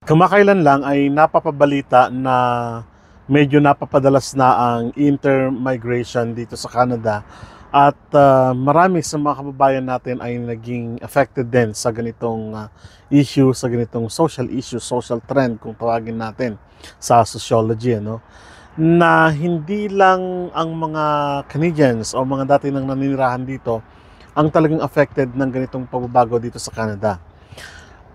Kamakailan lang ay napapabalita na medyo napapadalas na ang intermigration dito sa Canada at marami sa mga kababayan natin ay naging affected din sa ganitong issue, sa ganitong social issue, social trend kung tawagin natin sa sociology, ano? Na hindi lang ang mga Canadians o mga dati nang naninirahan dito ang talagang affected ng ganitong pagbabago dito sa Canada.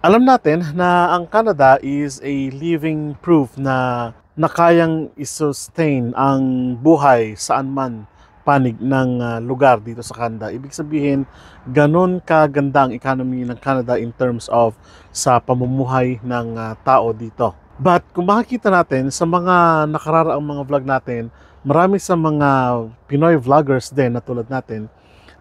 Alam natin na ang Canada is a living proof na kayang i-sustain ang buhay saan man panig ng lugar dito sa Canada. Ibig sabihin, ganun kaganda ang economy ng Canada in terms of sa pamumuhay ng tao dito. But kung makikita natin sa mga nakararaang mga vlog natin, marami sa mga Pinoy vloggers din na tulad natin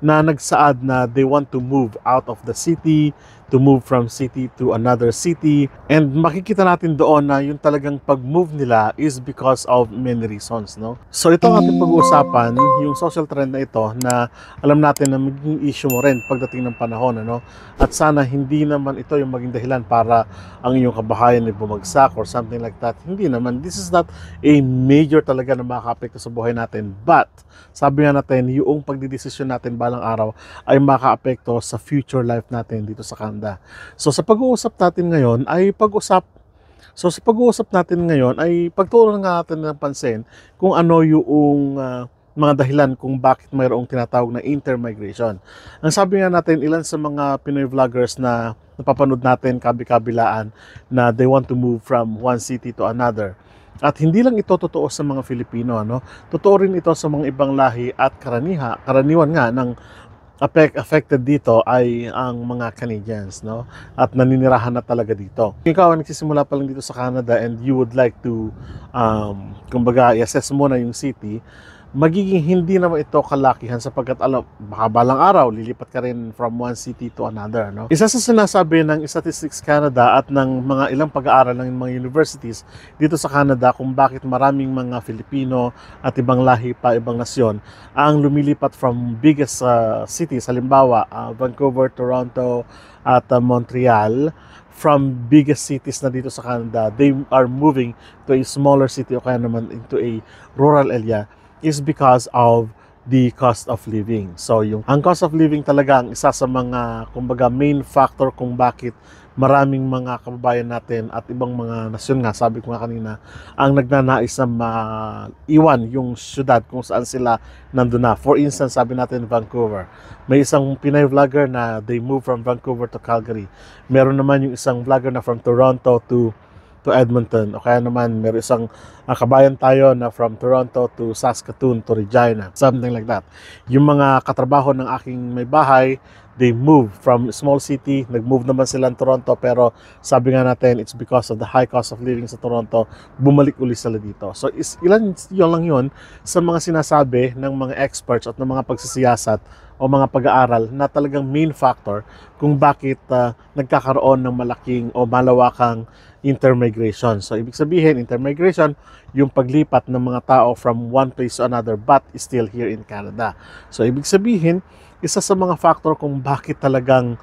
na nagsaad na they want to move out of the city, to move from city to another city. And makikita natin doon na yung talagang pag-move nila is because of many reasons, no? So ito ang ating pag-uusapan, yung social trend na ito na alam natin na magiging issue mo rin pagdating ng panahon, ano? At sana hindi naman ito yung maging dahilan para ang iyong kabahayan ay bumagsak or something like that. Hindi naman. This is not a major talaga na makaka-apekto sa buhay natin. But sabi nga natin, yung pagdidesisyon natin balang araw ay maka-apekto sa future life natin dito sa Canada. So sa pag-uusap natin ngayon ay pagtuunan nga natin ng pansin kung ano yung mga dahilan kung bakit mayroong tinatawag na intermigration. Ang sabi nga natin, ilan sa mga Pinoy vloggers na napapanood natin kabi-kabilaan na they want to move from one city to another. At hindi lang ito totoo sa mga Filipino, no? Totoo rin ito sa mga ibang lahi at karaniwan nga ng affected dito ay ang mga Canadians, no? At naninirahan na talaga dito. Kung ikaw ang nagsisimula pa lang dito sa Canada and you would like to kumbaga i-assess mo na yung city, magiging hindi naman ito kalakihan sapagkat alam, baka balang araw lilipat ka rin from one city to another, no? Isa sa sinasabi ng Statistics Canada at ng mga ilang pag-aaral ng mga universities dito sa Canada kung bakit maraming mga Filipino at ibang lahi pa, ibang nasyon ang lumilipat from biggest cities, halimbawa Vancouver, Toronto at Montreal. From biggest cities na dito sa Canada, they are moving to a smaller city o kaya naman into a rural area is because of the cost of living. So ang cost of living talaga ang isa sa mga kumbaga main factor kung bakit maraming mga kababayan natin at ibang mga nasyon nga, sabi ko nga kanina, ang nagnanais na maiwan yung syudad kung saan sila nandun na. For instance, sabi natin Vancouver. May isang Pinay vlogger na they move from Vancouver to Calgary. Meron naman yung isang vlogger na from Toronto to Edmonton, o kaya naman meron isang kabayan tayo na from Toronto to Saskatoon to Regina, something like that. Yung mga katrabaho ng aking may bahay, they move from small city, nag-move naman sila ng Toronto, pero sabi nga natin, it's because of the high cost of living sa Toronto, bumalik uli sila dito. So yun lang yun sa mga sinasabi ng mga experts at ng mga pagsisiyasat o mga pag-aaral na talagang main factor kung bakit nagkakaroon ng malaking o malawakang intermigration. So ibig sabihin, intermigration, yung paglipat ng mga tao from one place to another but still here in Canada. So ibig sabihin, isa sa mga factor kung bakit talagang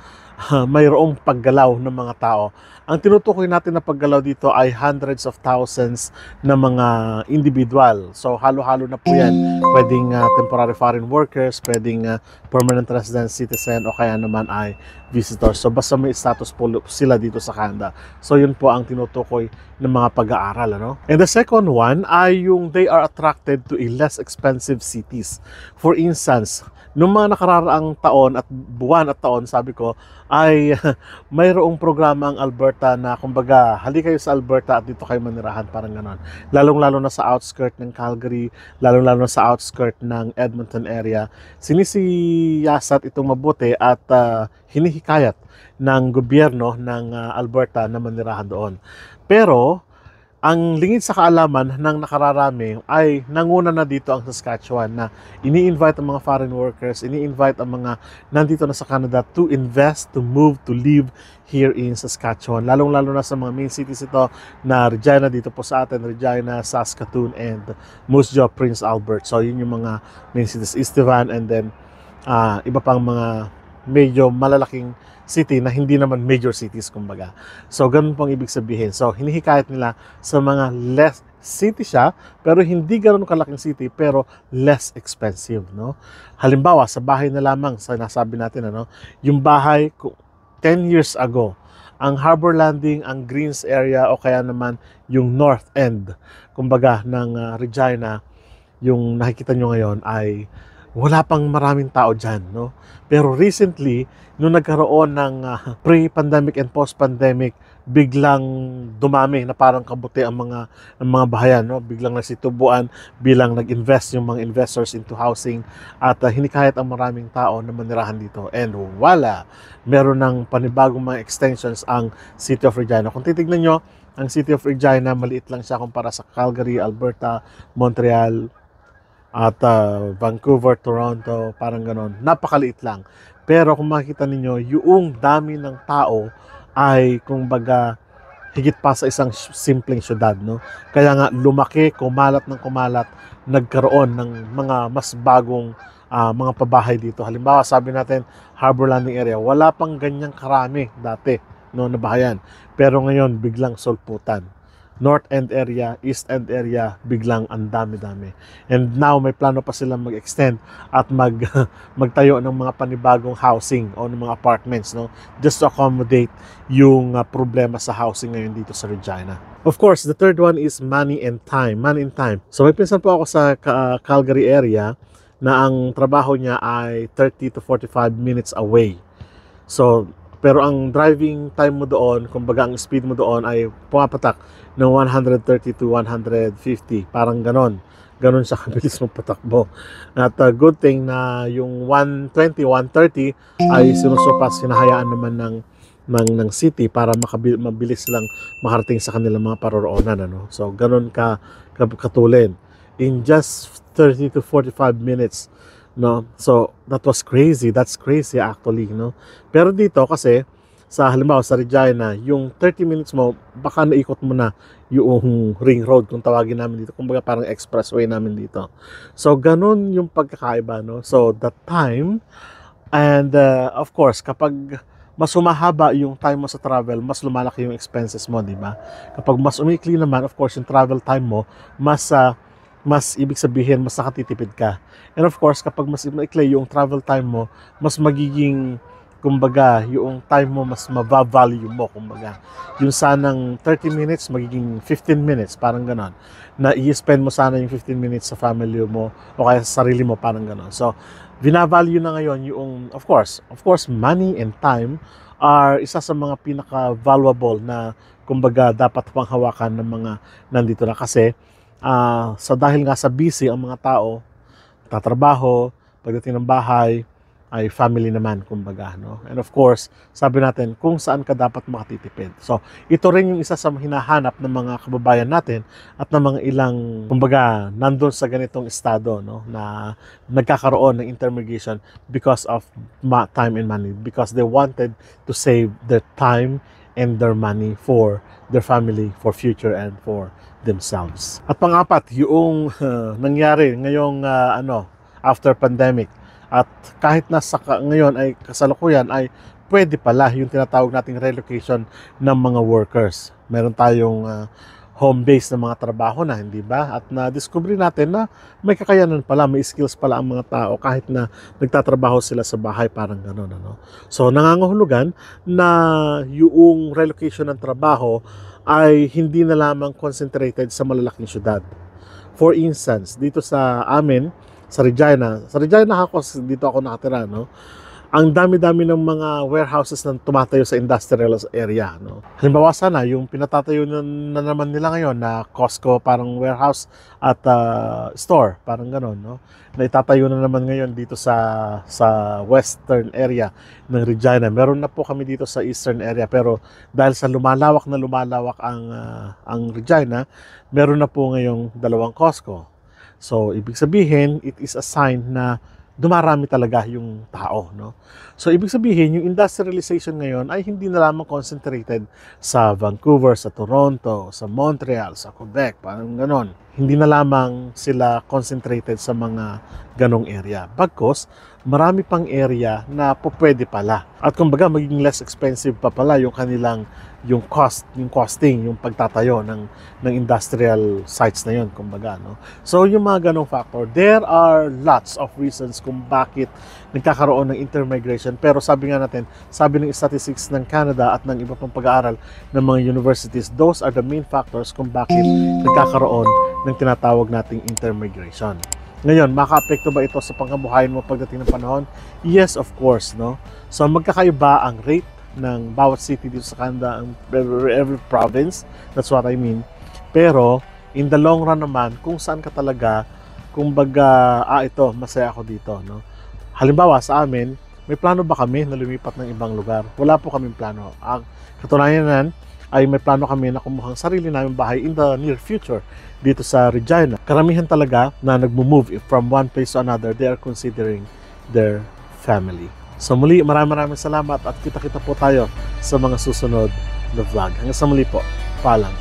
mayroong paggalaw ng mga tao. Ang tinutukoy natin na paggalaw dito ay hundreds of thousands na mga individual. So halo-halo na po yan. Pwedeng temporary foreign workers, pwedeng permanent resident citizen o kaya naman ay visitors. So basta may status po sila dito sa Canada. So yun po ang tinutukoy ng mga pag-aaral, ano? And the second one ay yung they are attracted to a less expensive cities. For instance, noong mga nakararaang taon at buwan at taon, sabi ko, ay mayroong programa ang Alberta na kumbaga, hali kayo sa Alberta at dito kayo manirahan, parang ganon. Lalong-lalo na sa outskirt ng Calgary, lalong-lalo na sa outskirt ng Edmonton area. Sinisiyasat itong mabuti at hinihikayat ng gobyerno ng Alberta na manirahan doon. Pero ang lingid sa kaalaman ng nakararami ay nanguna na dito ang Saskatchewan na ini-invite ang mga foreign workers, ini-invite ang mga nandito na sa Canada to invest, to move, to live here in Saskatchewan. Lalong-lalo na sa mga main cities ito na Regina dito po sa atin, Regina, Saskatoon, and Moose Jaw, Prince Albert. So yun yung mga main cities, Estevan, and then iba pang mga medyo malalaking city na hindi naman major cities kumbaga. So ganun pong ibig sabihin. So hinihikayat nila sa mga less city siya, pero hindi ganoon kalaking city, pero less expensive, no? Halimbawa, sa bahay na lamang, sa nasabi natin, ano, yung bahay 10 years ago, ang Harbor Landing, ang Greens area, o kaya naman yung North End, kumbaga, ng Regina, yung nakikita nyo ngayon ay wala pang maraming tao dyan, no? Pero recently, nung nagkaroon ng pre-pandemic and post-pandemic, biglang dumami na parang kabuti ang mga bahayan, no? Biglang nagsitubuan bilang nag-invest yung mga investors into housing at hinikayat ang maraming tao na manirahan dito. And wala, meron ng panibagong mga extensions ang City of Regina. Kung titignan nyo, ang City of Regina, maliit lang siya kumpara sa Calgary, Alberta, Montreal, at Vancouver, Toronto, parang ganon. Napakaliit lang. Pero kung makikita ninyo, yung dami ng tao ay kumbaga higit pa sa isang simpleng syudad, no? Kaya nga lumaki, kumalat ng kumalat, nagkaroon ng mga mas bagong mga pabahay dito. Halimbawa, sabi natin, Harbor Landing area, wala pang ganyang karami dati, no, na bahayan. Pero ngayon, biglang sulputan. North End area, East End area, biglang ang dami-dami. And now, may plano pa silang mag-extend at magtayo ng mga panibagong housing o ng mga apartments, no? Just to accommodate yung problema sa housing ngayon dito sa Regina. Of course, the third one is money and time. Money and time. So, may pinsan po ako sa Calgary area na ang trabaho niya ay 30 to 45 minutes away. So, pero ang driving time mo doon, kumbaga ang speed mo doon ay pumapatak ng 130 to 150. Parang ganon. Ganon siya kabilis mong patakbo. At good thing na yung 120, 130 ay sinusupas, hinahayaan naman ng city para mabilis lang makarating sa kanilang mga paroroonan. Ano? So, ganon katulin. In just 30 to 45 minutes, no? So that was crazy. That's crazy actually, no? Pero dito kasi sa halimbawa sa Regina, yung 30 minutes mo baka naikot mo na yung ring road kung tawagin namin dito. Kumbaga parang expressway namin dito. So ganun yung pagkakaiba, no? So the time and of course kapag mas humahaba yung time mo sa travel, mas lumalaki yung expenses mo, di ba? Kapag mas umikli naman, of course, yung travel time mo, mas ibig sabihin, mas nakatitipid ka. And of course, kapag mas maikli yung travel time mo, mas magiging, kumbaga, yung time mo, mas mava-value mo, kumbaga. Yung sanang 30 minutes, magiging 15 minutes, parang ganon. Na i-spend mo sana yung 15 minutes sa family mo, o kaya sa sarili mo, parang ganon. So, binavalue na ngayon yung, of course, money and time are isa sa mga pinaka-valuable na, kumbaga, dapat panghawakan ng mga nandito na. Kasi, so dahil nga sa busy ang mga tao, tatrabaho, pagdating ng bahay, ay family naman, kumbaga, no? And of course, sabi natin kung saan ka dapat makatitipid. So, ito rin yung isa sa hinahanap ng mga kababayan natin at ng mga ilang, kumbaga, nandun sa ganitong estado, no? Na nagkakaroon ng intermigration because of time and money, because they wanted to save their time and their money for their family, for future, and for themselves. At pang-apat, yung nangyari ngayong after pandemic. At kahit nasa ngayon ay kasalukuyan ay pwede pala yung tinatawag nating relocation ng mga workers. Meron tayong home base ng mga trabaho na, hindi ba? At na-discover natin na may kakayanan pala, may skills pala ang mga tao kahit na nagtatrabaho sila sa bahay, parang gano'n. Ano? So, nangangahulugan na yung relocation ng trabaho ay hindi na lamang concentrated sa malalaking syudad. For instance, dito sa amin, sa Regina ako, dito ako nakatira, no? Ang dami-dami ng mga warehouses na tumatayo sa industrial area, no? Halimbawa sana, yung pinatatayo na naman nila ngayon na Costco, parang warehouse at store, parang gano'n, no? Na itatayo na naman ngayon dito sa western area ng Regina. Meron na po kami dito sa eastern area, pero dahil sa lumalawak ang Regina, meron na po ngayong dalawang Costco. So, ibig sabihin, it is a sign na dumarami talaga yung tao, no? So, ibig sabihin, yung industrialization ngayon ay hindi na lamang concentrated sa Vancouver, sa Toronto, sa Montreal, sa Quebec, parang ganon. hindi na lamang sila concentrated sa mga ganong area. Bagkus, marami pang area na pwede pala. At kumbaga, magiging less expensive pa pala yung kanilang, yung costing, yung pagtatayo ng industrial sites na yun, kumbaga, no? So, yung mga ganong factor, there are lots of reasons kung bakit nagkakaroon ng intermigration. Pero sabi nga natin, sabi ng statistics ng Canada at ng iba pang pag-aaral ng mga universities, those are the main factors kung bakit nagkakaroon ng tinatawag nating intermigration. Ngayon, makaapekto ba ito sa pangkabuhayan mo pagdating ng panahon? Yes, of course, no? So, magkakaiba ang rate ng bawat city dito sa Canada, every province, that's what I mean. Pero, in the long run naman, kung saan ka talaga, kumbaga, ito, masaya ako dito, no? Halimbawa, sa amin, may plano ba kami na lumipat ng ibang lugar? Wala po kaming plano. Ang katunayan nan, ay may plano kami na kumuhang sarili namin bahay in the near future dito sa Regina. Karamihan talaga na nagmo-move from one place to another, they are considering their family. So muli, maraming salamat at kita-kita po tayo sa mga susunod na vlog. Hanggang sa muli po, paalam.